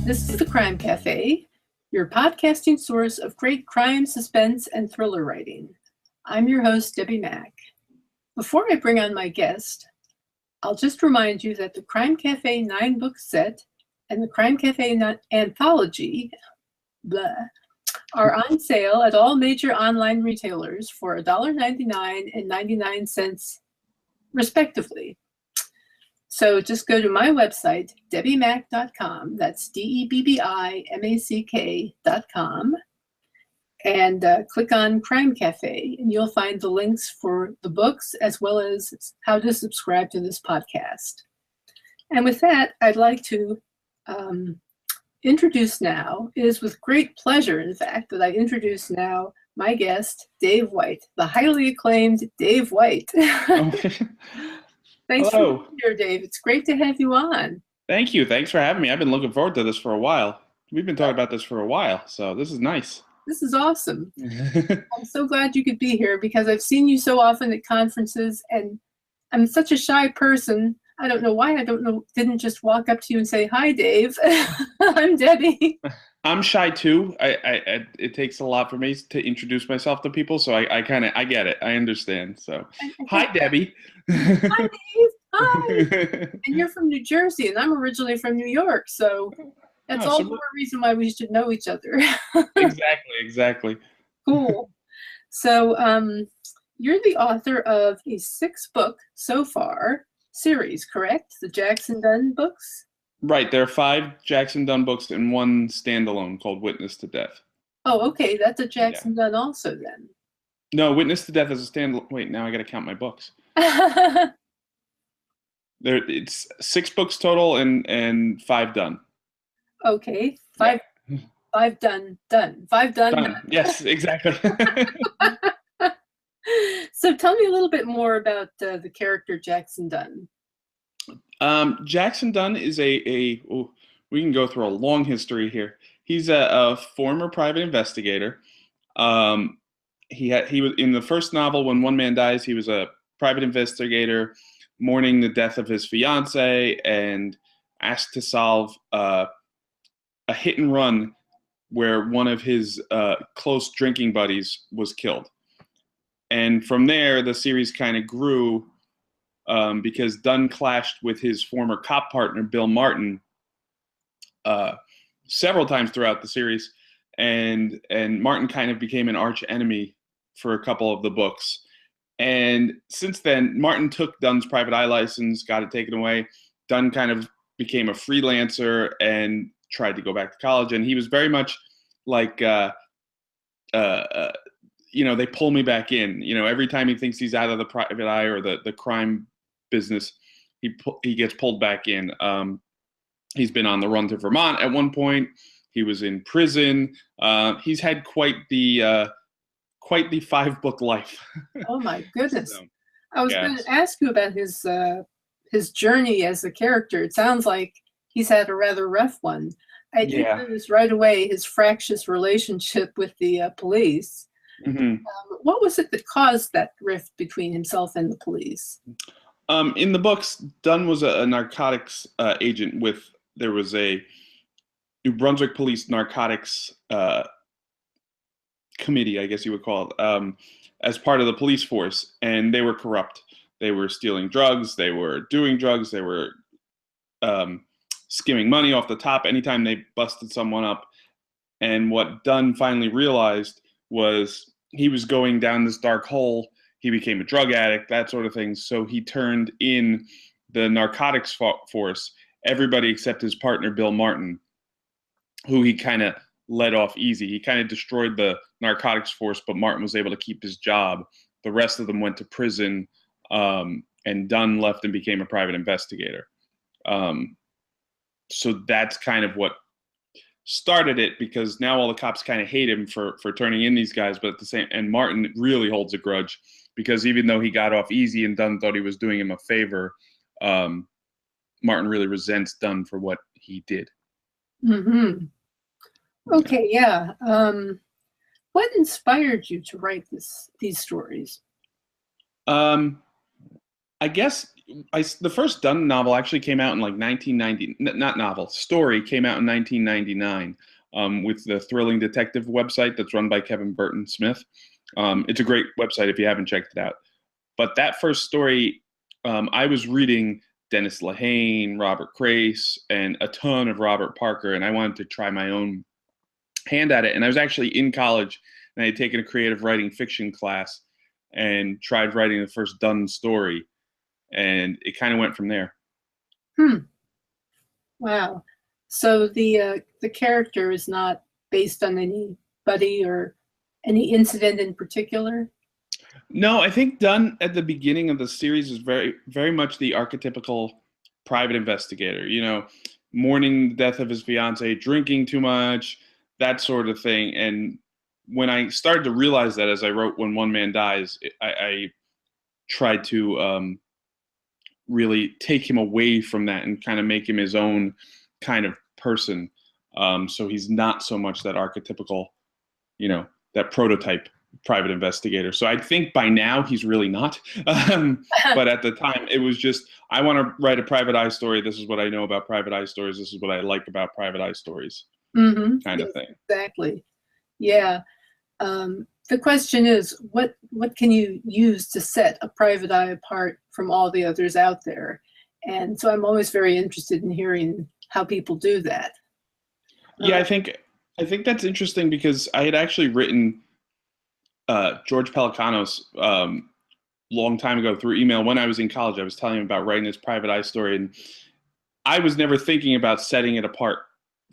This is the Crime Cafe, your podcasting source of great crime, suspense, and thriller writing. I'm your host, Debbie Mack. Before I bring on my guest, I'll just remind you that the Crime Cafe 9-book set and the Crime Cafe anthology are on sale at all major online retailers for $1.99 and 99 cents, respectively. So just go to my website, debbiemack.com. That's DEBBIMACK.com. And click on Crime Cafe, and you'll find the links for the books as well as how to subscribe to this podcast. And with that, I'd like to introduce now, it is with great pleasure, in fact, that I introduce now my guest, Dave White, the highly acclaimed Dave White. Thanks Hello. for being here, Dave. It's great to have you on. Thank you. Thanks for having me. I've been looking forward to this for a while. We've been talking about this for a while, so this is nice. This is awesome. I'm so glad you could be here because I've seen you so often at conferences, and I'm such a shy person. I don't know why didn't just walk up to you and say, "Hi, Dave. I'm Debbie." I'm shy too. It takes a lot for me to introduce myself to people, so I get it. I understand. So, hi, Debbie. Hi, Dave. Hi. And you're from New Jersey, and I'm originally from New York, so that's all the more reason why we should know each other. Exactly. Cool. So, you're the author of a 6-book so far series, correct? The Jackson Dunn books? Right. There are 5 Jackson Dunn books and 1 standalone called Witness to Death. Oh, okay. That's a Jackson Dunn also then. No, Witness to Death is a standalone. Wait, now I got to count my books. It's 6 books total and 5 done. Okay. 5 done. 5 done. Yes, exactly. So tell me a little bit more about the character Jackson Dunn. Jackson Dunn is we can go through a long history here. He's a former private investigator. He was in the first novel, When One Man Dies, he was a private investigator mourning the death of his fiance and asked to solve a hit and run where one of his close drinking buddies was killed. And from there, the series kind of grew because Dunn clashed with his former cop partner, Bill Martin, several times throughout the series. And Martin kind of became an arch enemy for a couple of the books. And since then, Martin took Dunn's private eye license, got it taken away. Dunn kind of became a freelancer and tried to go back to college. And he was very much like, they pull me back in. Every time he thinks he's out of the private eye or the crime business, he gets pulled back in. He's been on the run to Vermont at one point. He was in prison. He's had quite the 5-book life. Oh my goodness! So, I was going to ask you about his journey as a character. It sounds like he's had a rather rough one. I did notice right away his fractious relationship with the police. Mm-hmm. What was it that caused that rift between himself and the police? In the books, Dunn was a narcotics agent there was a New Brunswick Police Narcotics Committee, I guess you would call it, as part of the police force, and they were corrupt. They were stealing drugs. They were doing drugs. They were skimming money off the top anytime they busted someone up. And what Dunn finally realized was he was going down this dark hole. He became a drug addict, that sort of thing. So he turned in the narcotics force, everybody except his partner, Bill Martin, who he kind of let off easy. He kind of destroyed the narcotics force, but Martin was able to keep his job. The rest of them went to prison, and Dunn left and became a private investigator. So that's kind of what started it, because now all the cops kind of hate him for turning in these guys, but and Martin really holds a grudge, because even though he got off easy and Dunn thought he was doing him a favor, Martin really resents Dunn for what he did. Mm-hmm. Okay, yeah. What inspired you to write these stories? I guess the first Dunn novel actually came out in like 1990. Not novel, story came out in 1999 with the Thrilling Detective website that's run by Kevin Burton Smith. It's a great website if you haven't checked it out. But that first story, I was reading Dennis Lehane, Robert Crace, and a ton of Robert Parker, and I wanted to try my own hand at it. And I was actually in college, and I had taken a creative writing fiction class and tried writing the first Dunn story, and it kind of went from there. Wow. So the character is not based on anybody or any incident in particular? No, I think Dunn at the beginning of the series is very, very much the archetypical private investigator, mourning the death of his fiance, drinking too much, that sort of thing. And when I started to realize that as I wrote When One Man Dies, I tried to really take him away from that and kind of make him his own kind of person. So he's not so much that archetypical, that prototype private investigator. So I think by now he's really not. But at the time, it was just, I want to write a private eye story. This is what I know about private eye stories. This is what I like about private eye stories, kind of thing. Exactly. Yeah. The question is, what can you use to set a private eye apart from all the others out there? And so I'm always very interested in hearing how people do that. Yeah, I think that's interesting because I had actually written George Pelecanos long time ago through email when I was in college. I was telling him about writing this private eye story, and I was never thinking about setting it apart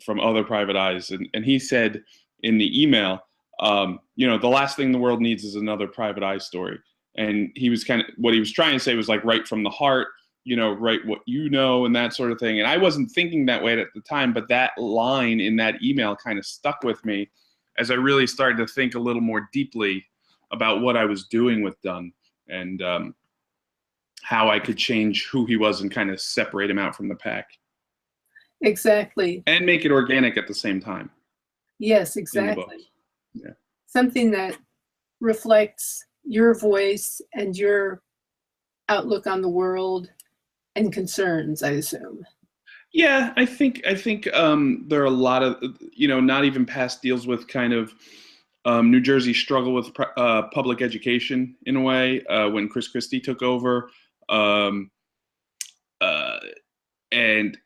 from other private eyes. And he said in the email, the last thing the world needs is another private eye story. And he was what he was trying to say was like, write from the heart, write what and that sort of thing. And I wasn't thinking that way at the time, but that line in that email kind of stuck with me as I really started to think a little more deeply about what I was doing with Dunn and how I could change who he was and kind of separate him out from the pack. Exactly. And make it organic at the same time. Yes, exactly. Yeah. Something that reflects your voice and your outlook on the world and concerns, I assume. Yeah, I think there are a lot of, not even past deals with kind of New Jersey struggle with public education in a way when Chris Christie took over. And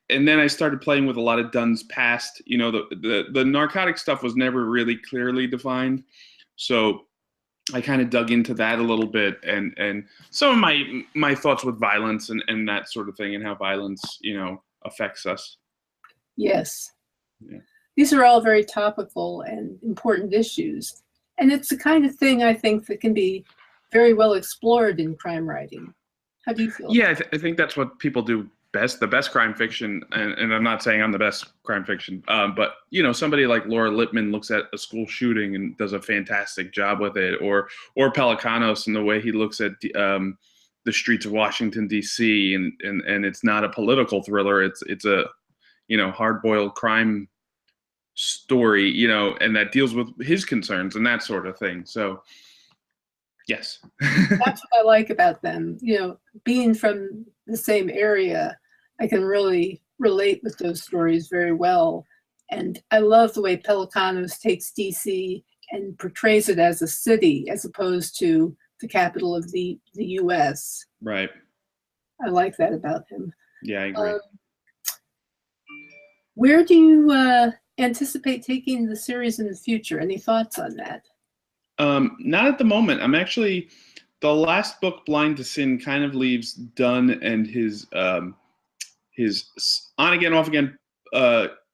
then I started playing with a lot of Dunn's past. The narcotic stuff was never really clearly defined. So I kind of dug into that a little bit and some of my thoughts with violence and that sort of thing and how violence, affects us. Yes. Yeah. These are all very topical and important issues. And it's the kind of thing I think that can be very well explored in crime writing. How do you feel? Yeah, I think that's what people do best. The best crime fiction, and I'm not saying I'm the best crime fiction, but somebody like Laura Lippman looks at a school shooting and does a fantastic job with it, or Pelecanos and the way he looks at the streets of Washington D.C. and it's not a political thriller. It's a hard-boiled crime story, and that deals with his concerns and that sort of thing. So, yes. That's what I like about them. Being from the same area, I can really relate with those stories very well. And I love the way Pelecanos takes DC and portrays it as a city as opposed to the capital of the U.S. Right. I like that about him. Yeah, I agree. Where do you anticipate taking the series in the future? Any thoughts on that? Not at the moment. I'm actually, the last book, Blind to Sin, kind of leaves Dunn and his on again, off again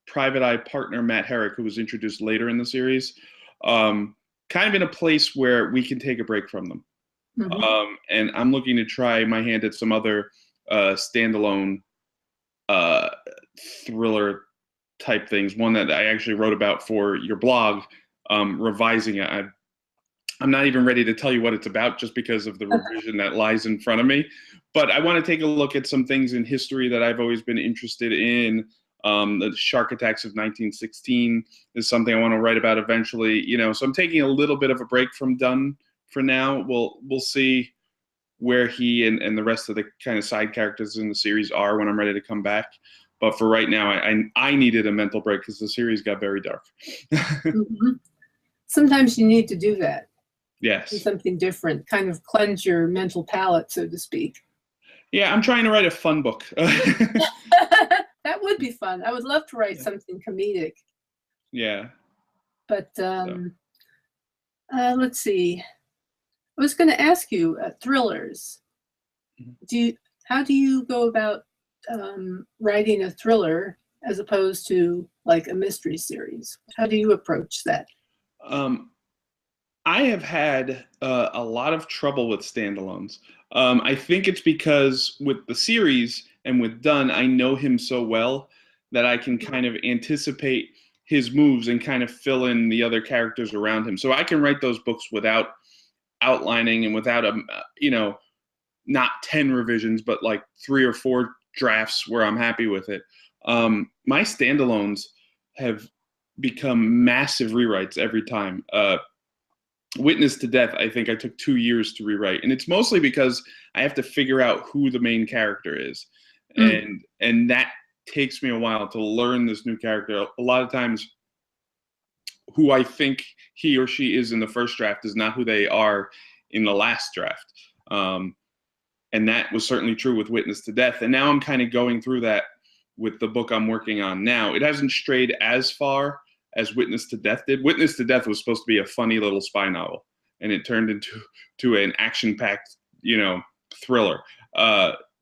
private eye partner, Matt Herrick, who was introduced later in the series, kind of in a place where we can take a break from them. Mm-hmm. And I'm looking to try my hand at some other standalone thriller type things. One that I actually wrote about for your blog, revising it. I'm not even ready to tell you what it's about just because of the revision that lies in front of me. But I want to take a look at some things in history that I've always been interested in. The shark attacks of 1916 is something I want to write about eventually. So I'm taking a little bit of a break from Dunn for now. We'll see where he and the rest of the kind of side characters in the series are when I'm ready to come back. But for right now, I needed a mental break because the series got very dark. Mhm. Sometimes you need to do that. Do Yes. something different, kind of cleanse your mental palate, so to speak. Yeah, I'm trying to write a fun book. That would be fun. I would love to write something comedic. Yeah. But So. let's see. I was going to ask you, thrillers. How do you go about writing a thriller as opposed to like a mystery series? How do you approach that? I have had a lot of trouble with standalones. I think it's because with the series and with Dunn, I know him so well that I can kind of anticipate his moves and kind of fill in the other characters around him. So I can write those books without outlining and without not 10 revisions, but like 3 or 4 drafts where I'm happy with it. My standalones have become massive rewrites every time. Witness to Death, I think I took 2 years to rewrite, and it's mostly because I have to figure out who the main character is, and that takes me a while to learn this new character. A lot of times, who I think he or she is in the first draft is not who they are in the last draft, and that was certainly true with Witness to Death. And now I'm kind of going through that with the book I'm working on now. It hasn't strayed as far as Witness to Death did. Witness to Death was supposed to be a funny little spy novel, and it turned into an action-packed, thriller.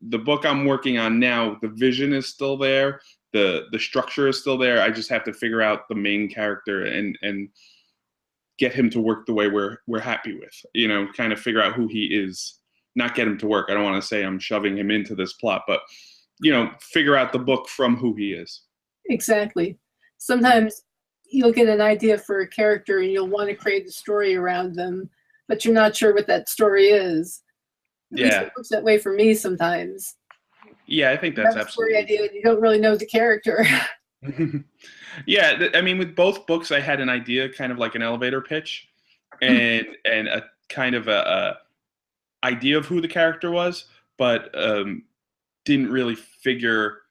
The book I'm working on now, the vision is still there, the structure is still there. I just have to figure out the main character and get him to work the way we're happy with. Kind of figure out who he is. Not get him to work. I don't want to say I'm shoving him into this plot, but figure out the book from who he is. Exactly. Sometimes you'll get an idea for a character and you'll want to create a story around them, but you're not sure what that story is. At least it looks that way for me sometimes. Yeah, I think that's absolutely. Story idea, and you don't really know the character. Yeah, I mean, with both books, I had an idea, kind of like an elevator pitch, and a kind of a idea of who the character was, but didn't really figure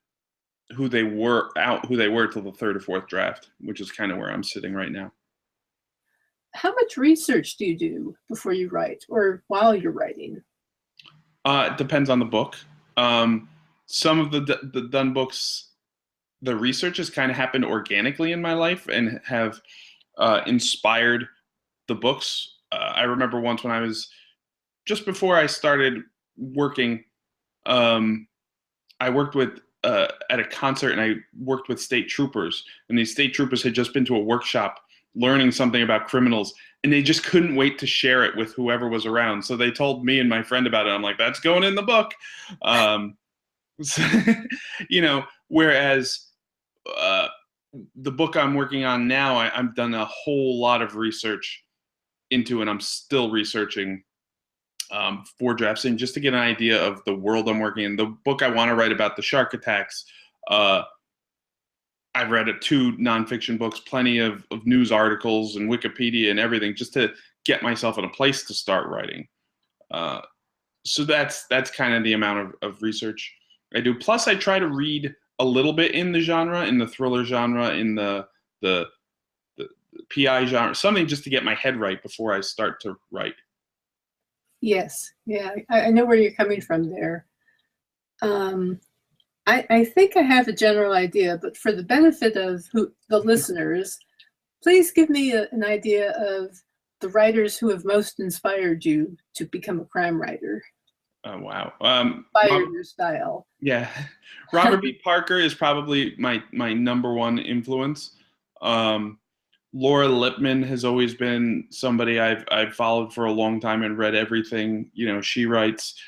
who they were till the third or fourth draft, which is kind of where I'm sitting right now. How much research do you do before you write or while you're writing? It depends on the book. Some of the Dunn books, the research has kind of happened organically in my life and have inspired the books. I remember once when I was just before I started working, I worked with at a concert, and I worked with state troopers, and these state troopers had just been to a workshop learning something about criminals, and they just couldn't wait to share it with whoever was around. So they told me and my friend about it. I'm like, that's going in the book. So, whereas the book I'm working on now, I've done a whole lot of research into, and I'm still researching 4 drafts in just to get an idea of the world I'm working in. The book I want to write about the shark attacks, I've read 2 nonfiction books, plenty of news articles and Wikipedia and everything, just to get myself in a place to start writing. So that's kind of the amount of research I do. Plus, I try to read a little bit in the genre, in the thriller genre, in the PI genre, something just to get my head right before I start to write. Yes, yeah, I know where you're coming from there. I think I have a general idea, but for the benefit of the listeners, please give me an idea of the writers who have most inspired you to become a crime writer. Oh, wow. Inspired your style. Yeah. Robert B. Parker is probably my number one influence. Laura Lippman has always been somebody I've followed for a long time and read everything she writes.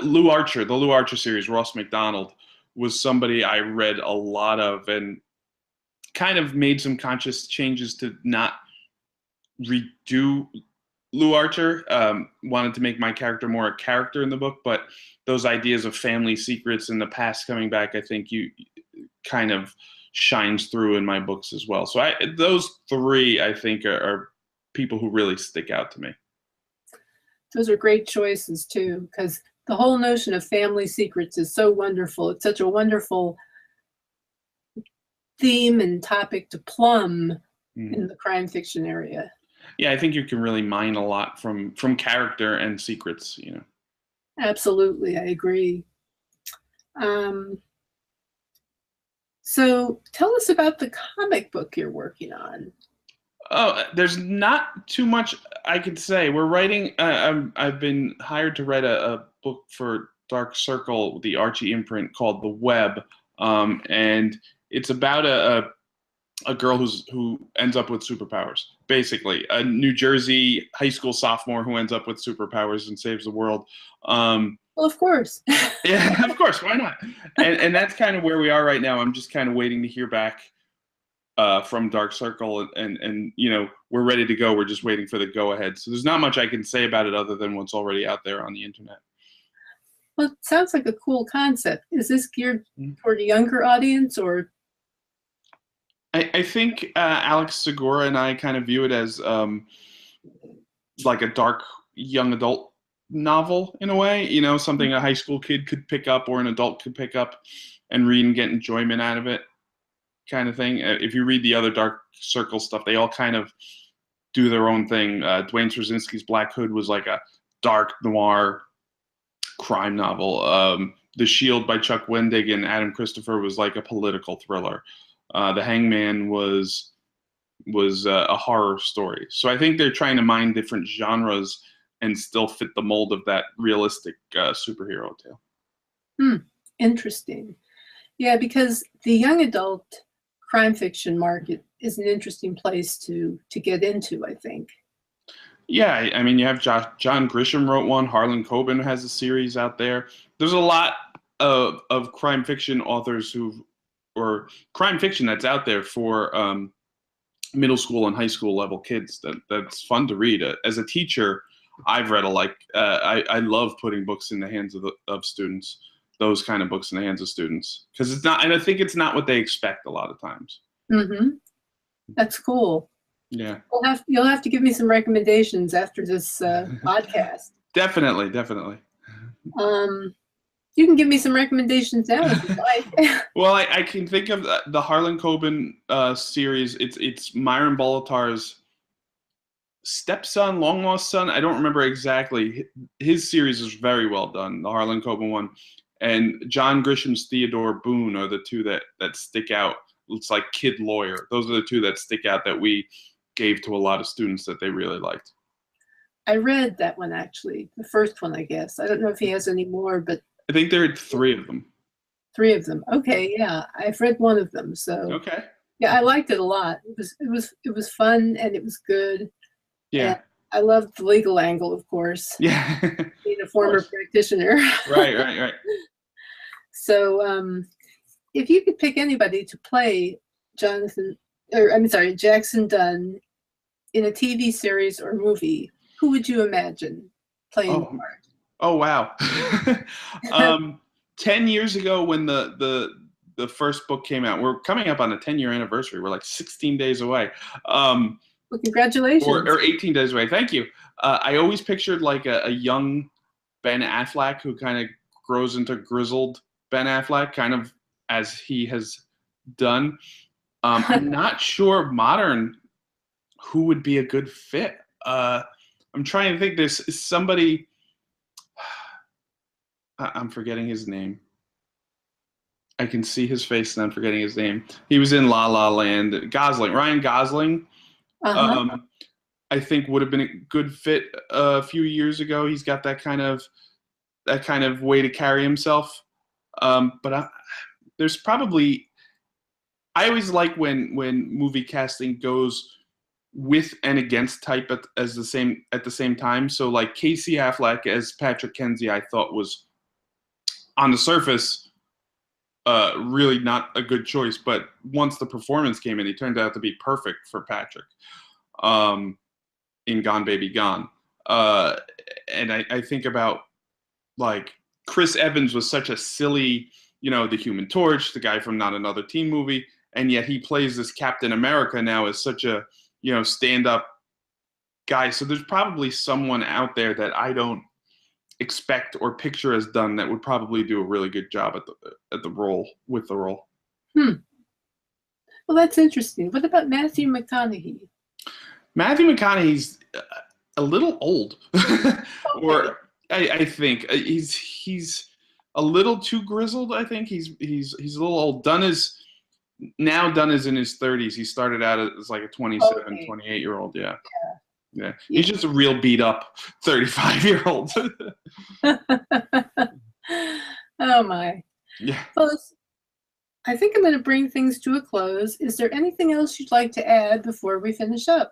Lou Archer, the Lou Archer series, Ross McDonald, was somebody I read a lot of and kind of made some conscious changes to not redo Lou Archer. Wanted to make my character more a character in the book, but those ideas of family secrets and the past coming back, I think you kind of shines through in my books as well. So those 3, I think, are people who really stick out to me. Those are great choices too, because the whole notion of family secrets is so wonderful. It's such a wonderful theme and topic to plumb in the crime fiction area. Yeah, I think you can really mine a lot from character and secrets, you know. Absolutely, I agree. So tell us about the comic book you're working on. Oh, there's not too much I could say. We're writing. I've been hired to write a book for Dark Circle, the Archie imprint, called The Web, and it's about a girl who ends up with superpowers. Basically, a New Jersey high school sophomore who ends up with superpowers and saves the world. Well, of course. Yeah, of course. Why not? And that's kind of where we are right now. I'm just kind of waiting to hear back from Dark Circle, and you know, we're ready to go. We're just waiting for the go ahead. So there's not much I can say about it other than what's already out there on the internet. Well, it sounds like a cool concept. Is this geared toward a younger audience, or? I think Alex Segura and I kind of view it as like a dark young adult novel in a way. You know, something a high school kid could pick up or an adult could pick up and read and get enjoyment out of it, kind of thing. If you read the other Dark Circle stuff, they all kind of do their own thing. Duane Swierczynski's Black Hood was like a dark noir crime novel. The Shield by Chuck Wendig and Adam Christopher was like a political thriller. The Hangman was a horror story. So I think they're trying to mine different genres and still fit the mold of that realistic superhero tale. Interesting. Yeah, because the young adult crime fiction market is an interesting place to get into, I think. Yeah, I mean, you have John Grisham wrote one. Harlan Coben has a series out there. There's a lot of crime fiction authors or crime fiction that's out there for middle school and high school level kids. That's fun to read. As a teacher, I've read I love putting books in the hands of students. Those kind of books in the hands of students, because it's not, and I think it's not what they expect a lot of times. That's cool. Yeah, you'll have to give me some recommendations after this podcast. Definitely. You can give me some recommendations now if you like. Well, I can think of the Harlan Coben series. It's Myron Bolitar's stepson, long lost son. I don't remember exactly. His series is very well done. The Harlan Coben one, and John Grisham's Theodore Boone are the two that stick out. It's like Kid Lawyer. Those are the two that stick out that we gave to a lot of students that they really liked. I read that one, actually, the first one, I guess. I don't know if he has any more, but I think there are 3 of them. 3 of them. Okay, yeah, I've read one of them. So okay, yeah, I liked it a lot. It was fun and it was good. Yeah, and I loved the legal angle, of course. Yeah, being a former practitioner. Right. So, if you could pick anybody to play Jackson Dunn in a TV series or movie, who would you imagine playing the part? Oh wow. 10 years ago when the first book came out, we're coming up on a 10-year anniversary. We're like 16 days away. Well, congratulations. Or 18 days away. Thank you. I always pictured like a young Ben Affleck who kind of grows into grizzled Ben Affleck, kind of as he has done. I'm not sure modern who would be a good fit. I'm trying to think. There's somebody. I'm forgetting his name. I can see his face and I'm forgetting his name. He was in La La Land. Ryan Gosling. I think would have been a good fit a few years ago. He's got that kind of way to carry himself. But there's probably. I always like when movie casting goes with and against type at the same time. So like Casey Affleck as Patrick Kenzie, I thought was on the surface really not a good choice, but once the performance came in, he turned out to be perfect for Patrick in Gone Baby Gone. And I think about like Chris Evans was such a silly, the Human Torch, the guy from Not Another Teen Movie, and yet he plays this Captain America now as such a stand-up guys. So there's probably someone out there that I don't expect or picture as done that would probably do a really good job at the role with the role. Well, that's interesting. What about Matthew McConaughey? Matthew McConaughey's a little old, or I think he's a little too grizzled. I think he's a little old. Dunn is in his 30s. He started out as like a 27, 28-year-old. Yeah. He's just a real beat up 35-year-old. Oh my. Yeah. Well, I think I'm going to bring things to a close. Is there anything else you'd like to add before we finish up?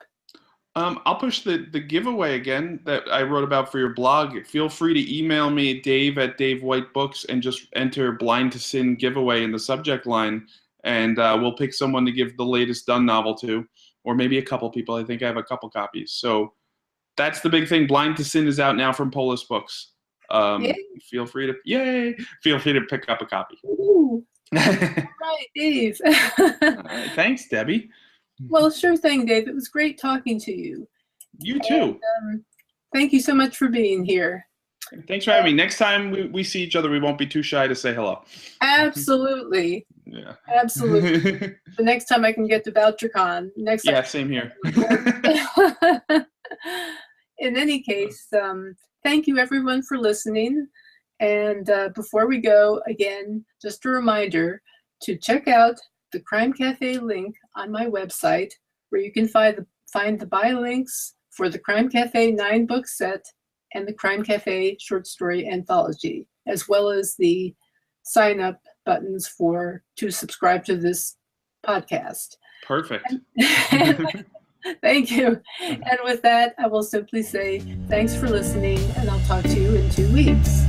I'll push the giveaway again that I wrote about for your blog. Feel free to email me, Dave@DaveWhiteBooks, and just enter Blind to Sin giveaway in the subject line, and we'll pick someone to give the latest Dunn novel to, or maybe a couple people. I think I have a couple copies. So that's the big thing. Blind to Sin is out now from Polis Books. Feel free to pick up a copy. Ooh. All right, Dave. All right, thanks, Debbie. Well, sure thing, Dave. It was great talking to you. You too. And, thank you so much for being here. Thanks for having me. Next time we see each other, we won't be too shy to say hello. Absolutely. Yeah. Absolutely. The next time I can get to VoucherCon. Same here. In any case, thank you everyone for listening. And before we go, again, just a reminder to check out the Crime Cafe link on my website, where you can find the buy links for the Crime Cafe 9-book set and the Crime Cafe short story anthology, as well as the sign up buttons to subscribe to this podcast. Perfect. Thank you. And with that, I will simply say thanks for listening, and I'll talk to you in 2 weeks.